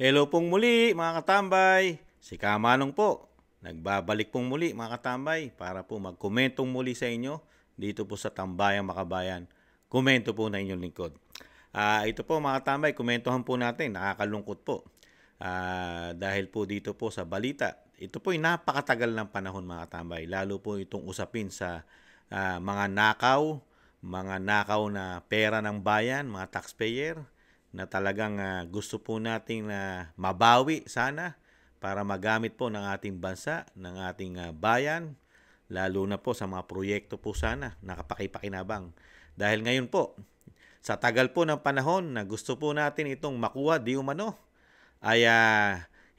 Hello pong muli mga katambay, si Kamanong po. Nagbabalik pong muli mga katambay para po magkomentong muli sa inyo dito po sa Tambayang Makabayan. Komento po na inyong lingkod. Ito po mga katambay, komentohan po natin, nakakalungkot po. Dahil po dito po sa balita, ito po ay napakatagal ng panahon mga katambay. Lalo po itong usapin sa mga nakaw na pera ng bayan, mga taxpayer, na talagang gusto po nating mabawi sana para magamit po ng ating bansa, ng ating bayan, lalo na po sa mga proyekto po sana nakapakipakinabang. Dahil ngayon po, sa tagal po ng panahon na gusto po natin itong makuha di umano, ay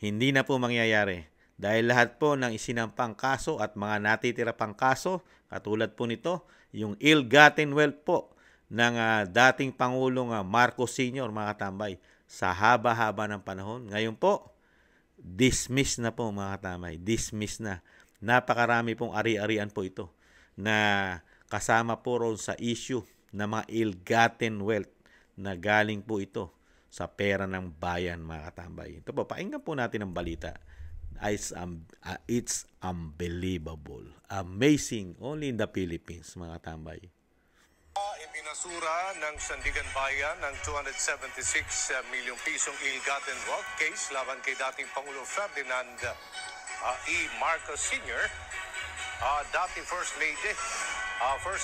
hindi na po mangyayari. Dahil lahat po ng isinampang kaso at mga natitira pang kaso, katulad po nito, yung ill-gotten wealth po ng dating Pangulong Marcos Sr., mga katambay, sa haba-haba ng panahon. Ngayon po, dismiss na po mga katambay. Dismiss na. Napakarami pong ari-arian po ito na kasama po ron sa issue ng mga ill-gotten wealth na galing po ito sa pera ng bayan, mga katambay. Ito po, pakinggan po natin ang balita. It's unbelievable. Amazing. Only in the Philippines, mga katambay. Ibinasura ng Sandigan Bayan ng 276 milyong pisong ill-gotten wealth case laban kay dating Pangulo Ferdinand E. Marcos Sr., dating First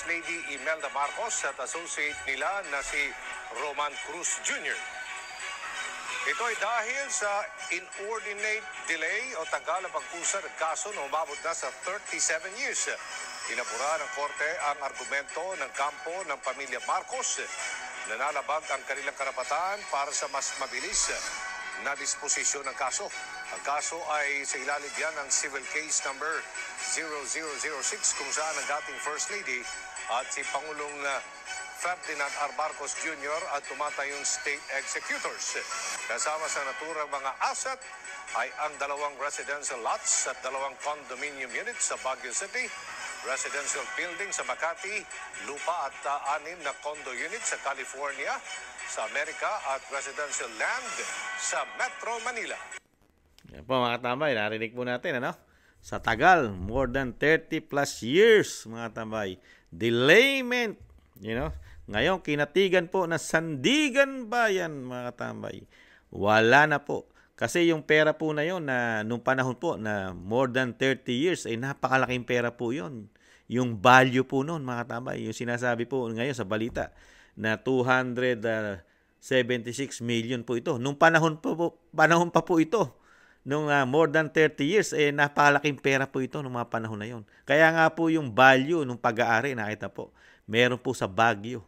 Lady Imelda Marcos at associate nila na si Roman Cruz Jr. Ito ay dahil sa inordinate delay o tagal na pagpusa ng kaso na umabot na sa 37 years. Inabura ng korte ang argumento ng kampo ng pamilya Marcos na nalabag ang kanilang karapatan para sa mas mabilis na disposisyon ng kaso. Ang kaso ay sa ilalim yan ng civil case number 0006 kung saan ang dating First Lady at si Pangulong Ferdinand R. Marcos Jr. at tumatayong state executors. Kasama sa naturang mga asset ay ang 2 residential lots at 2 condominium units sa Baguio City, residential building sa Makati, lupa at 6 na condo units sa California, sa Amerika at residential land sa Metro Manila. Yan po mga tambay, narinig po natin sa tagal, more than 30 plus years mga tambay, delayment, ngayon kinatigan po na Sandigan Bayan mga tambay, wala na po. Kasi yung pera po na yon na nung panahon po na more than 30 years ay napakalaking pera po yon. Yung value po noon mga tambay, yung sinasabi po ngayon sa balita na 276 million po ito. Nung panahon pa po ito, nung more than 30 years, napakalaking pera po ito nung mga panahon na yon. Kaya nga po yung value nung pag-aari, nakita po, meron po sa Baguio,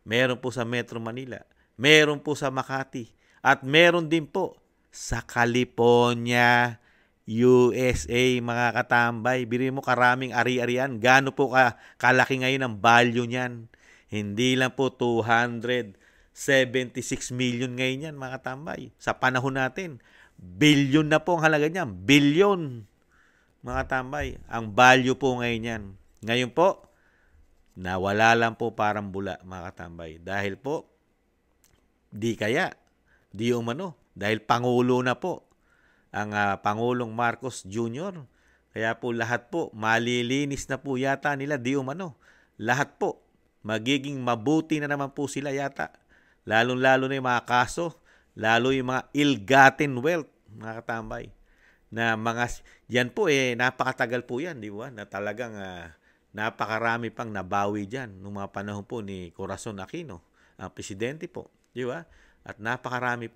meron po sa Metro Manila, meron po sa Makati, at meron din po sa California, USA, mga katambay. Biri mo karaming ari-arian. Gaano po kalaki ngayon ang value niyan? Hindi lang po 276 million ngayon yan, mga katambay. Sa panahon natin, billion na po ang halaga niyan. Billion, mga katambay. Ang value po ngayon yan. Ngayon po, nawala lang po parang bula, mga katambay. Dahil po, di umano. Dahil Pangulo na po ang Pangulong Marcos Jr. Kaya po lahat po, malilinis na po yata nila di umano. Lahat po, magiging mabuti na naman po sila yata. Lalo-lalo na yung mga kaso, lalo yung mga ill-gotten wealth, mga katambay. Na yan po napakatagal po yan, di ba? Na talagang napakarami pang nabawi dyan nung mga panahon po ni Corazon Aquino, ang presidente po, di ba? At napakarami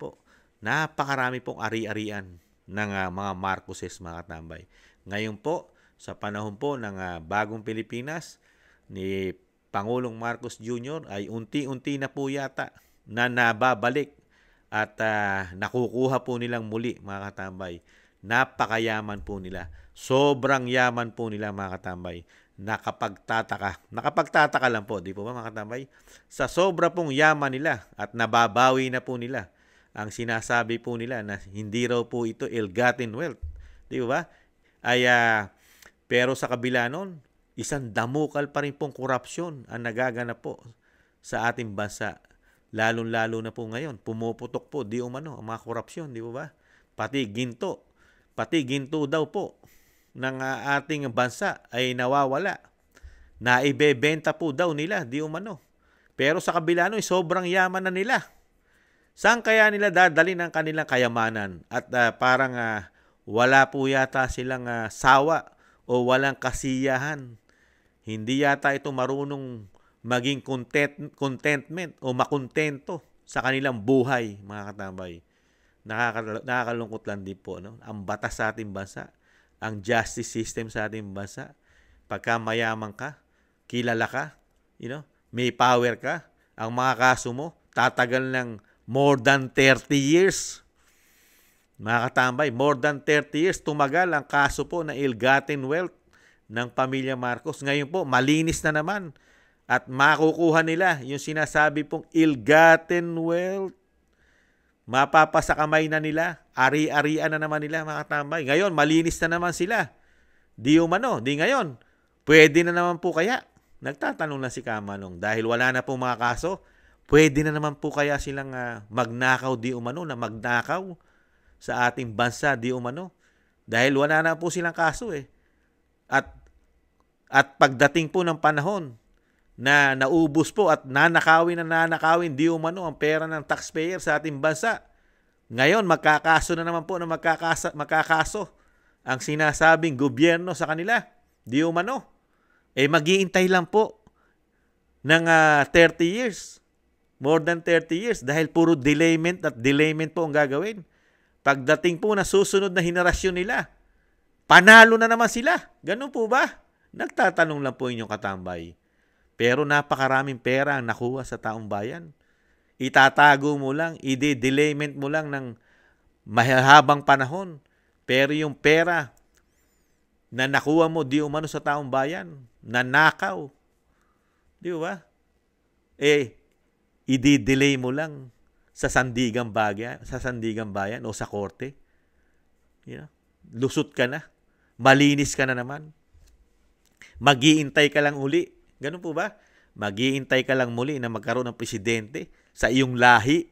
pong ari-arian ng mga Marcoses, mga katambay. Ngayon po, sa panahon po ng bagong Pilipinas ni Pangulong Marcos Jr. ay unti-unti na po yata na nababalik at nakukuha po nilang muli, mga katambay. Napakayaman po nila. Sobrang yaman po nila, mga katambay. Nakapagtataka lang po, di po ba, mga katambay? Sa sobra pong yaman nila at nababawi na po nila ang sinasabi po nila na hindi raw po ito ill-gotten wealth. Di ba? Pero sa kabila nun, isang damukal pa rin pong korupsyon ang nagaganap po sa ating bansa. Lalong-lalo na po ngayon, pumuputok po di umano ang mga korupsyon, di ba? Pati ginto daw po ng ating bansa ay nawawala. Naibebenta po daw nila, di umano. Pero sa kabila nun, sobrang yaman na nila. Saan kaya nila dadalhin ang kanilang kayamanan? At parang wala po yata silang sawa o walang kasiyahan. Hindi yata ito marunong maging contentment o makontento sa kanilang buhay, mga katambay. Nakakalungkot lang din po, no? Ang batas sa ating bansa, ang justice system sa ating bansa, pagka mayaman ka, kilala ka, may power ka, ang mga kaso mo, tatagal ng more than 30 years. Mga katambay, more than 30 years, tumagal ang kaso po na ill-gotten wealth ng pamilya Marcos. Ngayon po, malinis na naman. At makukuha nila yung sinasabi pong ill-gotten wealth. Mapapasa kamay na nila. Ari-arian na naman nila, mga katambay. Ngayon, malinis na naman sila. Di ngayon. Pwede na naman po kaya. Nagtatanong na si Kamanong. Dahil wala na pong mga kaso, pwede na naman po kaya silang magnakaw di umano, na magnakaw sa ating bansa di umano. Dahil wala na po silang kaso eh. At pagdating po ng panahon na naubos po at nanakawin di umano ang pera ng taxpayer sa ating bansa, ngayon magkakaso na naman po na magkakaso ang sinasabing gobyerno sa kanila, di umano. Mag-iintay lang po ng 30 years. More than 30 years dahil puro delayment at delayment po ang gagawin. Pagdating po na susunod na henerasyon nila, panalo na naman sila. Ganun po ba? Nagtatanong lang po inyong katambay. Pero napakaraming pera ang nakuha sa taong bayan. Itatago mo lang, i-delayment mo lang ng mahabang panahon. Pero yung pera na nakuha mo di umano sa taong bayan, nanakaw. Di ba? I-delay mo lang sa sandigang bayan o sa korte. Lusot ka na. Malinis ka na naman. Mag-iintay ka lang uli. Ganun po ba? Mag-iintay ka lang muli na magkaroon ng presidente sa iyong lahi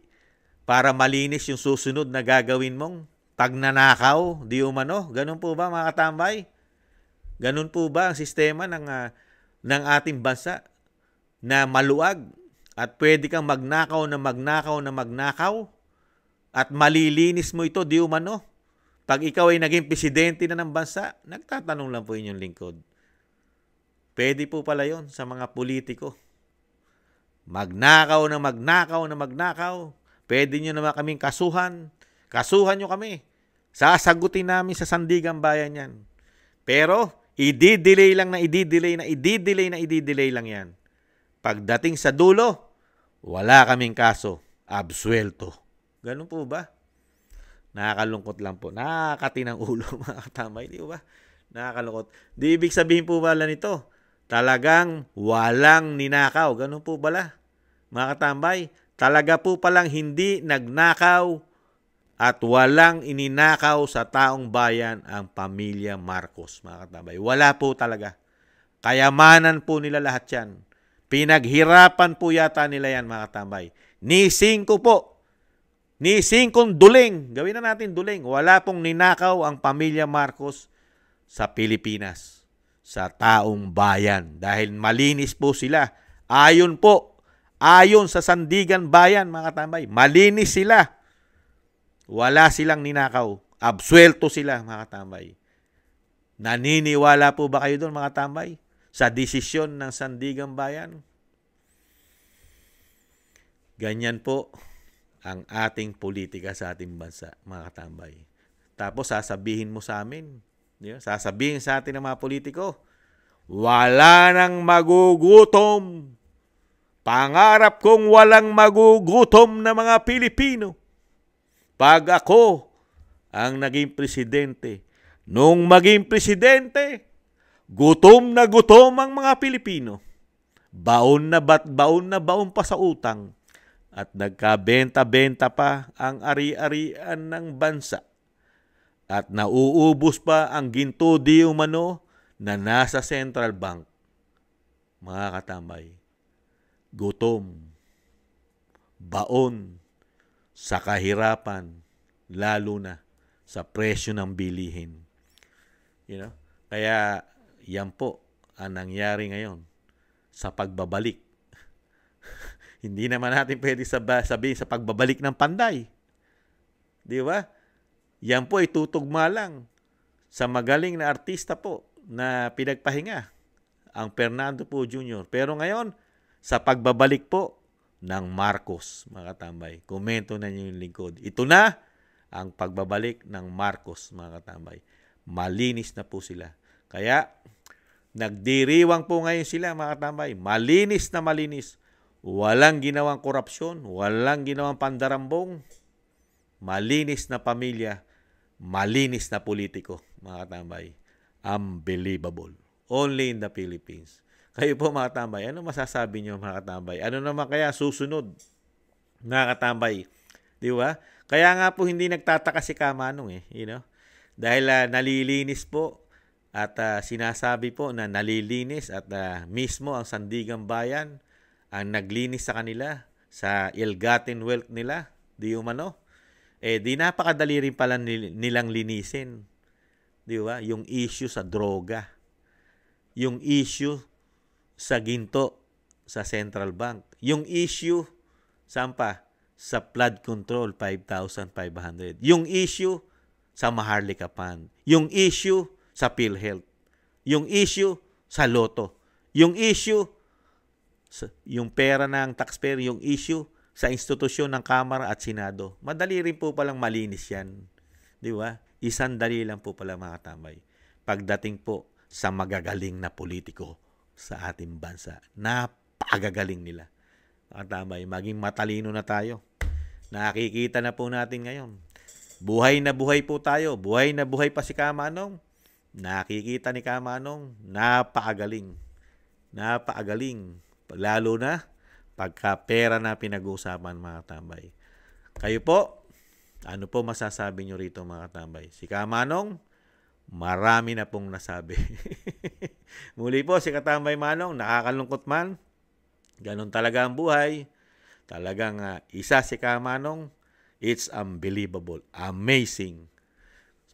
para malinis yung susunod na gagawin mong pagnanakaw, di umano. Ganun po ba, mga katambay? Ganun po ba ang sistema ng ating bansa na maluag at pwede kang magnakaw at malilinis mo ito, di umano? Pag ikaw ay naging presidente na ng bansa, nagtatanong lang po inyong lingkod. Pwede po pala yon sa mga politiko. Magnakaw. Pwede nyo naman kaming kasuhan. Kasuhan nyo kami. Sasagutin namin sa sandigang bayan yan. Pero, i-delay lang yan. Pagdating sa dulo, wala kaming kaso. Absuelto. Ganun po ba? Nakakalungkot lang po. Nakakatinang ulo, mga katamay. Di ba? Nakakalungkot. Di ibig sabihin po pala nito, talagang walang ninakaw. Ganun po pala, mga katambay. Talaga po palang hindi nagnakaw at walang ininakaw sa taong bayan ang pamilya Marcos, mga katambay. Wala po talaga. Kayamanan po nila lahat yan. Pinaghirapan po yata nila yan, mga katambay. Ni 5 po. Ni 5 duling. Gawin na natin duling. Wala pong ninakaw ang pamilya Marcos sa Pilipinas, sa taong bayan. Dahil malinis po sila. Ayon sa sandigan bayan, mga katambay. Malinis sila. Wala silang ninakaw. Absuelto sila, mga katambay. Naniniwala po ba kayo doon, mga katambay, sa desisyon ng sandigan bayan? Ganyan po ang ating politika sa ating bansa, mga katambay. Tapos sasabihin mo sa amin, sasabihin sa atin ng mga politiko, wala nang magugutom. Pangarap kong walang magugutom na mga Pilipino. Pag ako ang naging presidente, nung maging presidente, gutom na gutom ang mga Pilipino. Baon na baon pa sa utang. At nagkabenta-benta pa ang ari-arian ng bansa. At nauubos pa ang ginto di umano na nasa Central Bank. Mga katambay, gutom. baon sa kahirapan, lalo na sa presyo ng bilihin. Kaya yan po ang nangyari ngayon sa pagbabalik. Hindi naman natin pwede sabihin sa pagbabalik ng Panday. Di ba? Yan po ay tutugma lang sa magaling na artista po na pinagpahinga, ang Fernando Poe Jr. Pero ngayon, sa pagbabalik po ng Marcos, mga katambay. Komento na niyo yung lingkod. Ito na ang pagbabalik ng Marcos, mga katambay. Malinis na po sila. Kaya, nagdiriwang po ngayon sila, mga katambay. Malinis na malinis. Walang ginawang korupsyon, walang ginawang pandarambong. Malinis na pamilya, malinis na politiko, mga katambay. Unbelievable. Only in the Philippines. Kayo po, mga katambay, ano masasabi niyo, mga katambay? Ano naman kaya susunod, mga katambay? Di ba? Kaya nga po hindi nagtataka si Kamanong Dahil nalilinis po at sinasabi po na nalilinis at mismo ang Sandigang Bayan ang naglinis sa kanila sa ill-gotten wealth nila. Di umano? Di napakadali rin pala nilang linisin. Di ba? Yung issue sa droga. Yung issue sa ginto sa Central Bank. Yung issue, saan pa? Sa flood control, 5,500. Yung issue sa Maharlika Fund. Yung issue sa PhilHealth. Yung issue sa Lotto. Yung issue, yung pera ng taxpayer, yung issue sa institusyon ng Kamara at Senado. Madali rin po palang malinis yan. Di ba? Isang dali lang po pala, mga katambay. Pagdating po sa magagaling na politiko sa ating bansa. Napakagaling nila. Mga katambay, maging matalino na tayo. Nakikita na po natin ngayon. Buhay na buhay po tayo. Buhay na buhay pa si Kamanong. Nakikita ni Kamanong, napakagaling. Napakagaling. Lalo na pagka pera na pinag-uusapan, mga katambay. Kayo po, ano po masasabi nyo rito, mga katambay? Si Kamanong, marami na pong nasabi. Muli po, si Katambay Manong, nakakalungkot man. Ganon talaga ang buhay. Talagang isa si Kamanong. It's unbelievable. Amazing.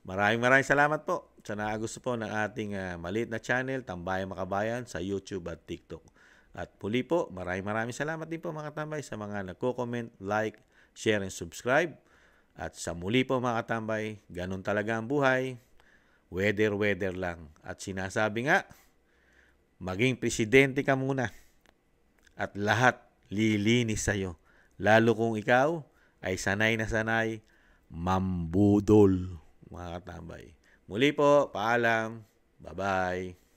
Maraming salamat po sa nakagusto po ng ating maliit na channel, Tambayang Makabayan, sa YouTube at TikTok. At muli po, maraming salamat din po, mga katambay, sa mga nagko-comment, like, share, and subscribe. At sa muli po, mga katambay, ganon talaga ang buhay. Weather lang. At sinasabi nga, maging presidente ka muna. At lahat lilinis sa'yo. Lalo kung ikaw ay sanay na sanay, mambudol, mga katambay. Muli po, paalam. Bye-bye.